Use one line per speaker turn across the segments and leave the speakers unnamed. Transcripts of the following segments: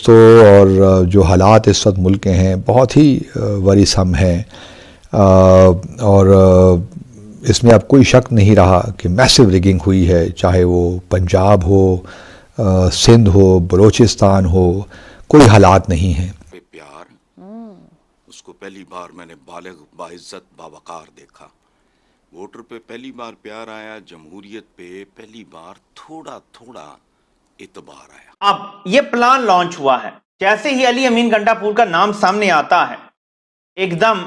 दोस्तों, और जो हालात इस वक्त मुल्क के हैं बहुत ही वरीसम हैं, और इसमें अब कोई शक नहीं रहा कि मैसिव रिगिंग हुई है, चाहे वो पंजाब हो, सिंध हो, बलूचिस्तान हो, कोई हालात नहीं हैं।
प्यार उसको पहली बार मैंने बालिग बाइज्जत बावकार देखा। वोटर पे पहली बार प्यार आया, जमहूरियत पे पहली बार थोड़ा थोड़ा इतबार आया।
अब ये प्लान लॉन्च हुआ है, जैसे ही अली अमीन गंडापुर का नाम सामने आता है एकदम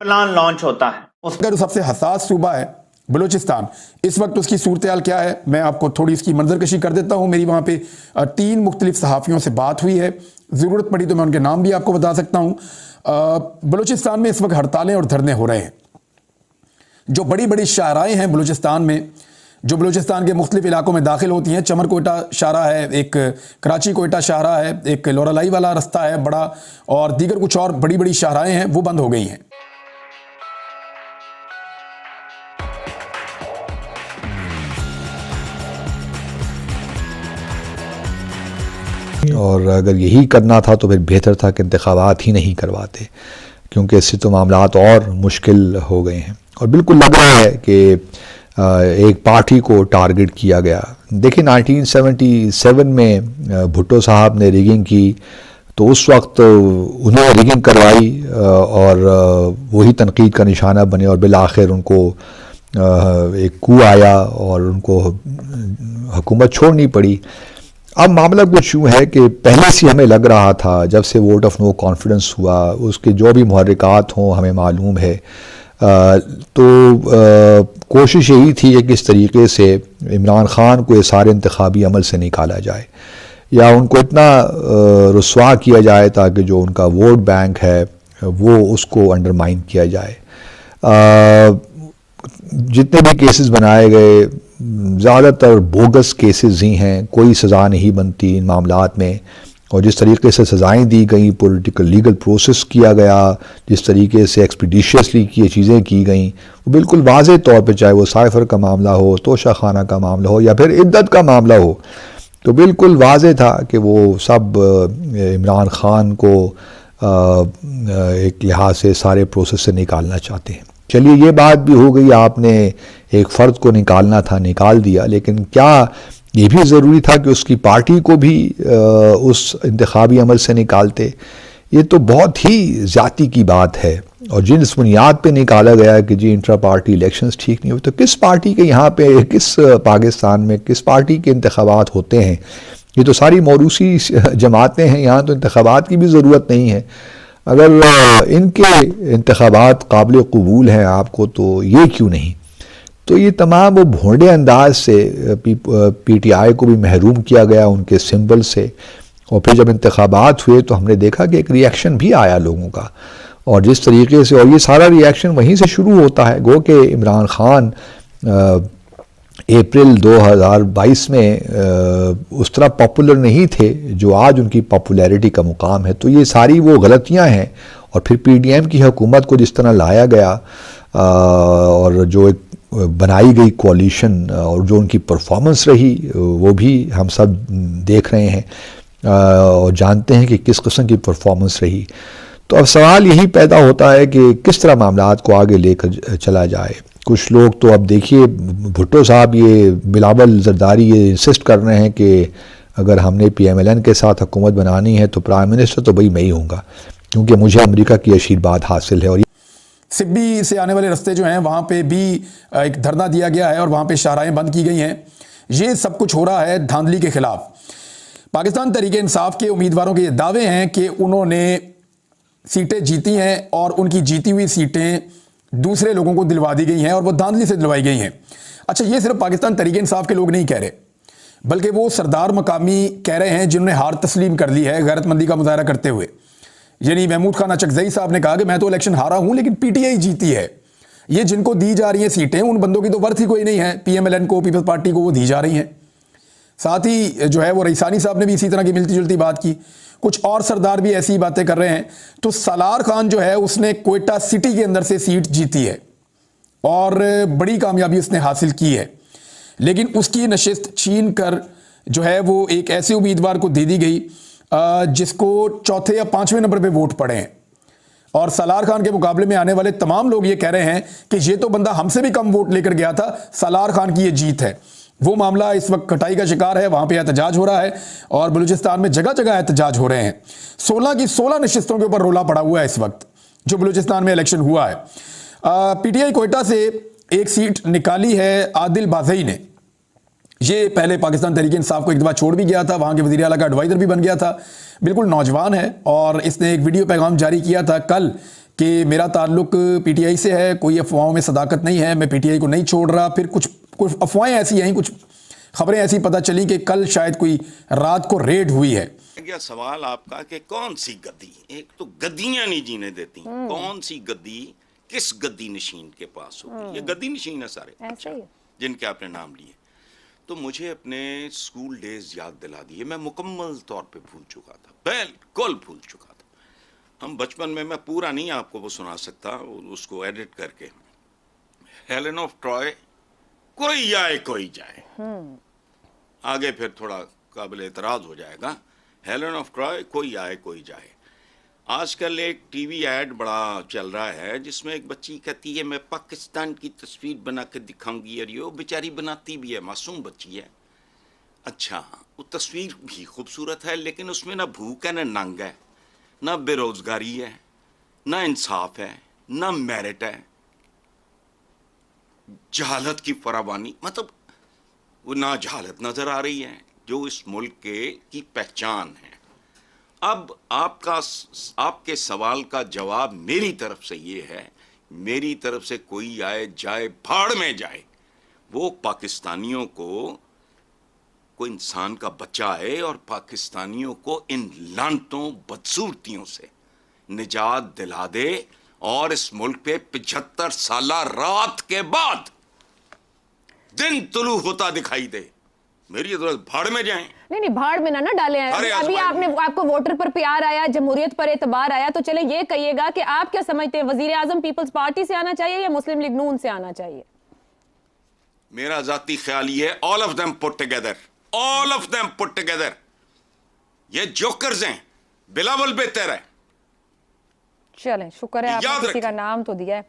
प्लान लॉन्च होता है।
अगर सबसे हसास सूबा है बलूचिस्तान, इस वक्त उसकी सूरत हाल क्या है मैं आपको थोड़ी इसकी मंजरकशी कर देता हूं। मेरी वहां पे 3 मुख्तलिफ सहाफ़ियों से बात हुई है, ज़रूरत पड़ी तो मैं उनके नाम भी आपको बता सकता हूं। बलूचिस्तान में इस वक्त हड़तालें और धरने हो रहे हैं। जो बड़ी बड़ी शाहराएँ हैं बलूचिस्तान में, जो बलूचिस्तान के मुख्तलिफ इलाकों में दाखिल होती हैं, चमर कोयटा शाहरा है, एक कराची कोयटा शाहरा है, एक लोरालाई वाला रास्ता है बड़ा, और दीगर कुछ और बड़ी बड़ी शाहराएँ हैं, वो बंद हो गई हैं।
और अगर यही करना था तो फिर बेहतर था कि इंतखाबात ही नहीं करवाते, क्योंकि इससे तो मामलात और मुश्किल हो गए हैं। और बिल्कुल लग रहा है कि एक पार्टी को टारगेट किया गया। देखिए 1977 में भुट्टो साहब ने रिगिंग की, तो उस वक्त उन्होंने रिगिंग करवाई और वही तनकीद का निशाना बने, और बिल आखिर उनको एक कू आया और उनको हुकूमत छोड़नी पड़ी। अब मामला कुछ यूँ है कि पहले से हमें लग रहा था, जब से वोट ऑफ नो कॉन्फिडेंस हुआ, उसके जो भी मुहर्रिकात हों हमें मालूम है, तो कोशिश यही थी कि किस तरीके से इमरान ख़ान को ये सारे इंतखाबी अमल से निकाला जाए, या उनको इतना रुस्वा किया जाए ताकि जो उनका वोट बैंक है वो उसको अंडरमाइन किया जाए। जितने भी केसेस बनाए गए ज़्यादातर बोगस केसेस ही हैं, कोई सज़ा नहीं बनती इन मामलात में, और जिस तरीके से सज़ाएं दी गई, पॉलिटिकल लीगल प्रोसेस किया गया, जिस तरीके से एक्सपीडिशियसली ये चीज़ें की गई, वो बिल्कुल वाज़े तौर पे, चाहे वो साइफ़र का मामला हो, तोशा खाना का मामला हो, या फिर इद्दत का मामला हो, तो बिल्कुल वाज़े था कि वो सब इमरान ख़ान को एक लिहाज से सारे प्रोसेस से निकालना चाहते हैं। चलिए ये बात भी हो गई, आपने एक फ़र्द को निकालना था, निकाल दिया, लेकिन क्या ये भी ज़रूरी था कि उसकी पार्टी को भी उस इंतखाबी अमल से निकालते? ये तो बहुत ही ज़्यादती की बात है। और जिस बुनियाद पे निकाला गया कि जी इंट्रा पार्टी इलेक्शंस ठीक नहीं हुए, तो किस पार्टी के यहाँ पे, किस पाकिस्तान में किस पार्टी के इंतखाबात होते हैं? ये तो सारी मौरूसी जमातें हैं, यहाँ तो इंतखाबात की भी ज़रूरत नहीं है। अगर इनके इंतखाबात काबिल कबूल हैं आपको, तो ये क्यों नहीं? तो ये तमाम वो भोंडे अंदाज से PTI को भी महरूम किया गया उनके सिंबल से। और फिर जब इंतखाबात हुए तो हमने देखा कि एक रिएक्शन भी आया लोगों का, और जिस तरीके से, और ये सारा रिएक्शन वहीं से शुरू होता है। गो कि इमरान ख़ान अप्रैल 2022 में उस तरह पॉपुलर नहीं थे जो आज उनकी पॉपुलैरिटी का मुकाम है। तो ये सारी वो गलतियां हैं। और फिर PDM की हुकूमत को जिस तरह लाया गया, और जो एक बनाई गई कोalition, और जो उनकी परफॉर्मेंस रही, वो भी हम सब देख रहे हैं और जानते हैं कि किस किस्म की परफॉर्मेंस रही। तो अब सवाल यही पैदा होता है कि किस तरह मामलात को आगे लेकर चला जाए। कुछ लोग तो अब देखिए, भुट्टो साहब ये बिलावल जरदारी ये इंसिस्ट कर रहे हैं कि अगर हमने PMLN के साथ हुकूमत बनानी है तो प्राइम मिनिस्टर तो भाई मैं ही हूँगा, क्योंकि मुझे अमेरिका की आशीर्वाद हासिल है। और
सिब्बी से आने वाले रास्ते जो हैं वहाँ पे भी एक धरना दिया गया है और वहाँ पे शाहराएँ बंद की गई हैं। ये सब कुछ हो रहा है धांधली के खिलाफ। पाकिस्तान तहरीक इंसाफ के उम्मीदवारों के ये दावे हैं कि उन्होंने सीटें जीती हैं और उनकी जीती हुई सीटें दूसरे लोगों को दिलवा दी गई हैं और वो धांधली से दिलवाई गई हैं। अच्छा, ये सिर्फ पाकिस्तान तहरीक इंसाफ के लोग नहीं कह रहे, बल्कि वो सरदार मकामी कह रहे हैं जिन्होंने हार तस्लीम कर ली है गैरतमंदी का मुजाहरा करते हुए। यानी महमूद खान अचकजई साहब ने कहा कि मैं तो इलेक्शन हारा हूं लेकिन PTI जीती है। ये जिनको दी जा रही हैं सीटें, उन बंदों की तो वर्थ ही कोई नहीं है। PMLN को, पीपल्स पार्टी को वो दी जा रही हैं। साथ ही जो है वो रईसानी साहब ने भी इसी तरह की मिलती जुलती बात की। कुछ और सरदार भी ऐसी बातें कर रहे हैं। तो सलार खान जो है उसने कोयटा सिटी के अंदर से सीट जीती है और बड़ी कामयाबी उसने हासिल की है, लेकिन उसकी नशिस्त छीन कर जो है वो एक ऐसे उम्मीदवार को दे दी गई जिसको चौथे या पांचवें नंबर पे वोट पड़े हैं, और सलार खान के मुकाबले में आने वाले तमाम लोग ये कह रहे हैं कि ये तो बंदा हमसे भी कम वोट लेकर गया था, सलार खान की ये जीत है। वो मामला इस वक्त कटाई का शिकार है, वहां पे एहतजाज हो रहा है और बलूचिस्तान में जगह जगह एहतजाज हो रहे हैं। 16 की 16 नशिस्तों के ऊपर रोला पड़ा हुआ है इस वक्त जो बलूचिस्तान में इलेक्शन हुआ है। पीटीआई कोयटा से एक सीट निकाली है आदिल बाजई ने। ये पहले पाकिस्तान तहरीक इंसाफ को एक दफा छोड़ भी गया था, वहां के वजीर आला का एडवाइजर भी बन गया था, बिल्कुल नौजवान है और इसने एक वीडियो पैगाम जारी किया था कल कि मेरा ताल्लुक पीटीआई से है, कोई अफवाहों में सदाकत नहीं है, मैं पीटीआई को नहीं छोड़ रहा। फिर कुछ अफवाहें ऐसी आई, कुछ खबरें ऐसी पता चली कि कल शायद कोई रात को रेड हुई है।
क्या सवाल आपका कि कौन सी गद्दी, एक तो गद्दियां नहीं जीने देती, कौन सी गद्दी किस गद्दी नशीन के पास होगी? ये गद्दी नशीन है सारे अच्छा, जिनके आपने नाम लिए। तो मुझे अपने स्कूल डेज याद दिला दिए। मैं मुकम्मल तौर पे भूल चुका था, बिल्कुल भूल चुका था। हम बचपन में, मैं पूरा नहीं आपको वो सुना सकता, उसको एडिट करके, हेलेन ऑफ ट्रॉय, कोई आए कोई जाए, आगे फिर थोड़ा काबिल एतराज हो जाएगा। हेलेन ऑफ ट्रॉय, कोई आए कोई जाए। आजकल एक टीवी ऐड बड़ा चल रहा है जिसमें एक बच्ची कहती है मैं पाकिस्तान की तस्वीर बना के दिखाऊंगी, और ये बेचारी बनाती भी है, मासूम बच्ची है। अच्छा, वो तस्वीर भी खूबसूरत है लेकिन उसमें ना भूख है, ना नंग है, ना बेरोजगारी है, ना इंसाफ है, ना मेरिट है, जहालत की फरावानी, मतलब वो ना जहालत नजर आ रही है जो इस मुल्क की पहचान है। अब आपके सवाल का जवाब मेरी तरफ से ये है, मेरी तरफ से कोई आए जाए भाड़ में जाए, वो पाकिस्तानियों को, कोई इंसान का बच्चा आए और पाकिस्तानियों को इन लानतों बदसूरतियों से निजात दिला दे और इस मुल्क पे 75 साल रात के बाद दिन तुलू होता दिखाई दे। मेरी तो भाड़ में जाएं।
नहीं भाड़ में ना डाले हैं। अभी आपको वोटर पर प्यार आया, जमहूरियत पर एतबार आया, तो चले ये कहिएगा कि आप क्या समझते हैं, वजीर आजम पीपल्स पार्टी से आना चाहिए या मुस्लिम लीग नून से आना चाहिए?
मेरा जाती ख्याल ये है, all of them put together, all of them put together. ये जोकर्स हैं, बिलावल बेहतर है।
चलें, शुक्र है आपने किसी का नाम तो दिया है।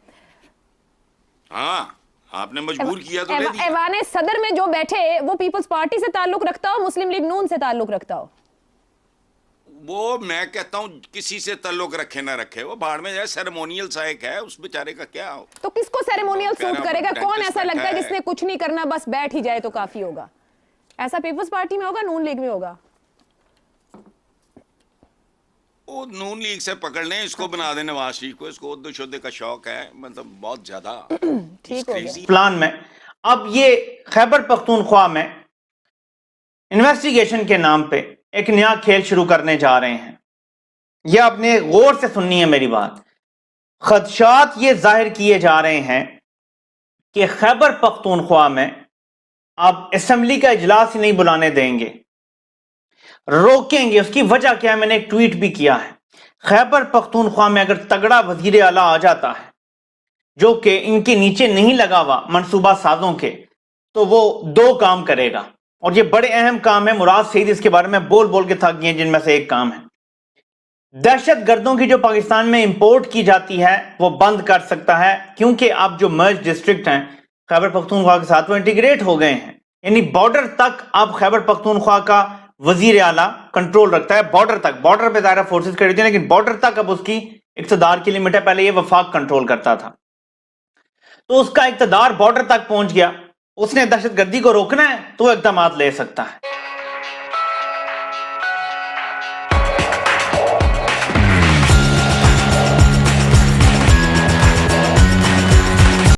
हाँ, आपने मजबूर किया तो ले दिया।
ऐवाने सदर में जो बैठे वो पीपल्स पार्टी से ताल्लुक रखता हो, मुस्लिम लीग नून से ताल्लुक रखता हो?
वो मैं कहता हूं किसी से ताल्लुक रखे ना रखे, वो भाड़ में जाए, सेरेमोनियल सा एक है, उस बेचारे का क्या हो।
तो किसको सेरेमोनियल सूट करेगा? कौन ऐसा लगता है जिसने कुछ नहीं करना, बस बैठ ही जाए तो काफी होगा? ऐसा पीपल्स पार्टी में होगा, नून लीग में होगा?
वो नून लीग से पकड़ लें, इसको बना दें नवाज शरीफ को, इसको उद्दो शुद्दे का शौक है, मतलब बहुत ज्यादा।
ठीक हो गया
प्लान में। अब ये खैबर पख्तूनख्वा में इन्वेस्टिगेशन के नाम पे एक नया खेल शुरू करने जा रहे हैं। यह अपने गौर से सुननी है मेरी बात। खदशात ये जाहिर किए जा रहे हैं कि खैबर पख्तूनख्वा में अब असेंबली का इजलास ही नहीं बुलाने देंगे, रोकेंगे। उसकी वजह क्या है, मैंने एक ट्वीट भी किया है। खैबर पख्तूनख्वा में अगर तगड़ा वजीर आला आ जाता है जो कि इनके नीचे नहीं लगा हुआ मनसूबा साजों के, तो वो दो काम करेगा, और ये बड़े अहम काम है। मुराद सईद इसके बारे में बोल बोल के थक गए, जिनमें से एक काम है दहशत गर्दों की जो पाकिस्तान में इंपोर्ट की जाती है वो बंद कर सकता है, क्योंकि अब जो मर्ज डिस्ट्रिक्ट हैं खैबर पख्तूनख्वा के साथ वो इंटीग्रेट हो गए हैं। यानी बॉर्डर तक अब खैबर पख्तूनख्वा का वजीर आला कंट्रोल रखता है, बॉर्डर तक। बॉर्डर पे ज़ाहिर फोर्सेस खड़ी थी, लेकिन बॉर्डर तक अब उसकी इक़्तिदार की लिमिट है। पहले ये वफाक कंट्रोल करता था, तो उसका इक़्तिदार बॉर्डर तक पहुंच गया। उसने दहशतगर्दी को रोकना है तो वो इक़दाम ले सकता है।